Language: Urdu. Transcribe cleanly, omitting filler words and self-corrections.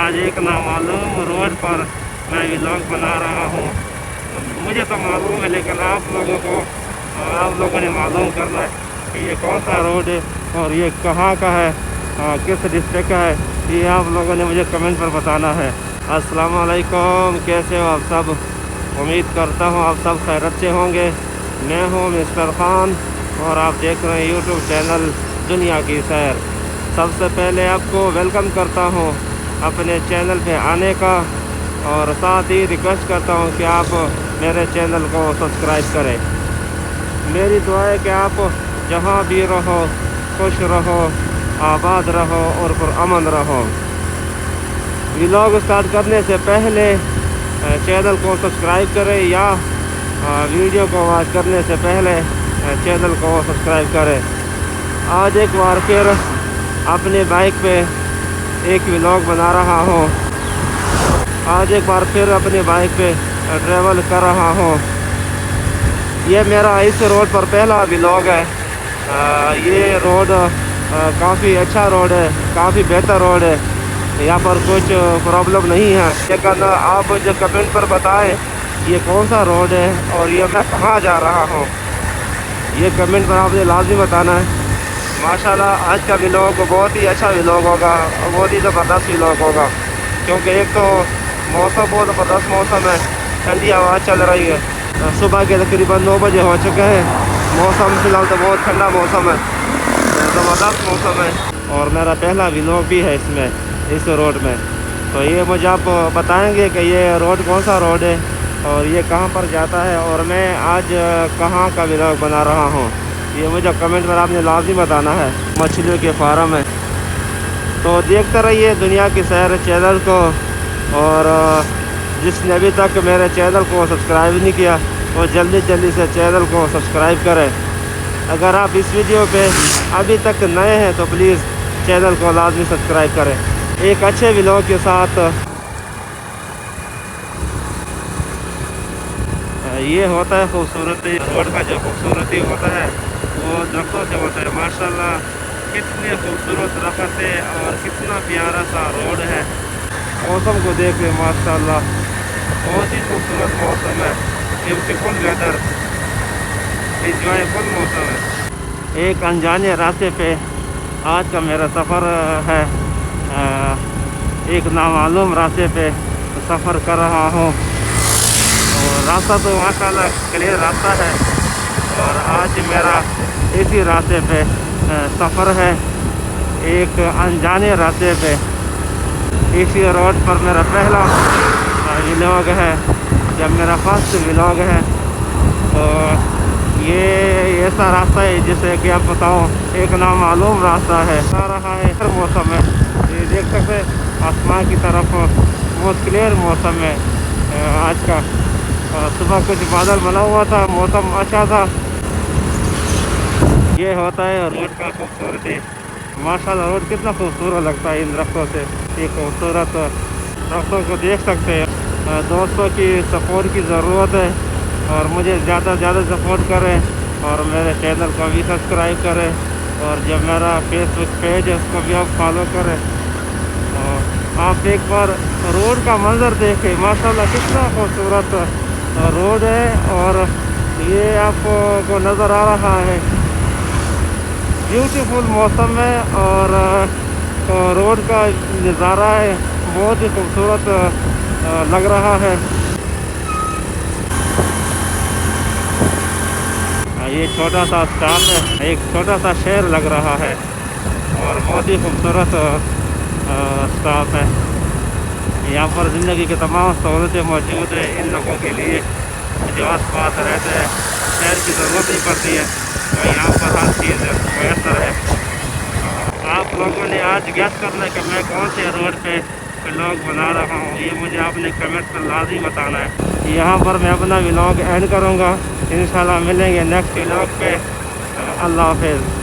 آج ایک نامعلوم روڈ پر میں ولاگ بنا رہا ہوں۔ مجھے تو معلوم ہے لیکن آپ لوگوں نے معلوم کرنا ہے کہ یہ کون سا روڈ ہے اور یہ کہاں کا ہے، کس ڈسٹرکٹ کا ہے، یہ آپ لوگوں نے مجھے کمنٹ پر بتانا ہے۔ السلام علیکم، کیسے ہو آپ سب؟ امید کرتا ہوں آپ سب خیریت سے ہوں گے۔ میں ہوں مسٹر خان اور آپ دیکھ رہے ہیں یوٹیوب چینل دنیا کی سیر۔ سب سے پہلے آپ کو ویلکم کرتا ہوں اپنے چینل پہ آنے کا، اور ساتھ ہی ریکویسٹ کرتا ہوں کہ آپ میرے چینل کو سبسکرائب کریں۔ میری دعا ہے کہ آپ جہاں بھی رہو خوش رہو، آباد رہو اور پرامن رہو۔ ولاگ اسٹارٹ کرنے سے پہلے چینل کو سبسکرائب کریں، یا ویڈیو کو واچ کرنے سے پہلے چینل کو سبسکرائب کریں۔ آج ایک بار پھر اپنے بائک پہ ایک ولاگ بنا رہا ہوں۔ اپنی بائک پہ ٹریول کر رہا ہوں۔ یہ میرا اس روڈ پر پہلا ولاگ ہے۔ یہ روڈ کافی اچھا روڈ ہے، کافی بہتر روڈ ہے، یہاں پر کچھ پرابلم نہیں ہے۔ لیکن آپ مجھے کمنٹ پر بتائیں یہ کون سا روڈ ہے اور یہ میں کہاں جا رہا ہوں، یہ کمنٹ پر آپ نے لازمی بتانا ہے۔ ماشاءاللہ آج کا ولاگ بہت ہی اچھا ولاگ ہوگا، بہت ہی زبردست ولاگ ہوگا، کیونکہ ایک تو موسم بہت زبردست موسم ہے، ٹھنڈی ہوا چل رہی ہے۔ صبح کے تقریباً 9 بجے ہو چکے ہیں۔ موسم فی الحال تو بہت ٹھنڈا موسم ہے، زبردست موسم ہے، اور میرا پہلا ولاگ بھی ہے اس روڈ میں۔ تو یہ مجھے آپ بتائیں گے کہ یہ روڈ کون سا روڈ ہے اور یہ کہاں پر جاتا ہے، اور میں آج کہاں کا ولاگ بنا رہا ہوں، یہ مجھے کمنٹ میں آپ نے لازمی بتانا ہے۔ مچھلیوں کے فارم ہے، تو دیکھتے رہیے دنیا کی سیر چینل کو، اور جس نے ابھی تک میرے چینل کو سبسکرائب نہیں کیا وہ جلدی سے چینل کو سبسکرائب کریں۔ اگر آپ اس ویڈیو پہ ابھی تک نئے ہیں تو پلیز چینل کو لازمی سبسکرائب کریں۔ ایک اچھے ولاگ کے ساتھ یہ ہوتا ہے خوبصورتی روڈ کا، جو خوبصورتی ہوتا ہے وہ درختوں سے ہوتا ہے۔ ماشاءاللہ کتنے خوبصورت درخت ہے اور کتنا پیارا سا روڈ ہے۔ موسم کو دیکھ لیں، ماشاءاللہ بہت ہی خوبصورت موسم ہے، بیوٹیفل ویدر، انجوائےفل موسم ہے۔ ایک انجانے راستے پہ آج کا میرا سفر ہے۔ ایک نامعلوم راستے پہ سفر کر رہا ہوں، اور راستہ تو ماشاءاللہ کلیئر راستہ ہے، اور آج میرا اسی راستے پہ سفر ہے، ایک انجانے راستے پہ۔ اسی روڈ پر میرا پہلا ولاگ ہے، جب میرا فرسٹ ولاگ ہے، تو یہ ایسا راستہ ہے جسے کہ آپ بتاؤں ایک نامعلوم راستہ ہے، آ رہا ہے ہر موسم میں۔ یہ دیکھ سکتے آسمان کی طرف بہت کلیئر موسم ہے آج کا۔ صبح کچھ بادل بنا ہوا تھا، موسم اچھا تھا۔ یہ ہوتا ہے روڈ کا خوبصورتی۔ ماشاءاللہ روڈ کتنا خوبصورت لگتا ہے ان درختوں سے، یہ خوبصورت درختوں کو دیکھ سکتے ہیں۔ دوستوں کی سپورٹ کی ضرورت ہے، اور مجھے زیادہ سپورٹ کریں، اور میرے چینل کو بھی سبسکرائب کریں، اور جب میرا فیس بک پیج ہے اس کو بھی آپ فالو کریں۔ آپ ایک بار روڈ کا منظر دیکھیں، ماشاءاللہ کتنا خوبصورت روڈ ہے، اور یہ آپ کو نظر آ رہا ہے بیوٹیفل موسم ہے، اور روڈ کا نظارہ ہے بہت ہی خوبصورت لگ رہا ہے۔ یہ چھوٹا سا اسٹاپ ہے، ایک چھوٹا سا شہر لگ رہا ہے، اور بہت ہی خوبصورت اسٹاپ ہے۔ یہاں پر زندگی کی تمام سہولتیں موجود ہیں ان لوگوں کے لیے جو آس پاس رہتے ہیں، شہر کی ضرورت نہیں پڑتی ہے، تو یہاں پر ہر چیز میسر ہے۔ آپ لوگوں نے آج گیس کرنا ہے کہ میں کون سے روڈ پہ ولاگ بنا رہا ہوں، یہ مجھے آپ نے کمنٹ پر لازمی بتانا ہے۔ یہاں پر میں اپنا ولاگ اینڈ کروں گا، انشاءاللہ ملیں گے نیکسٹ ولاگ پہ۔ اللہ حافظ۔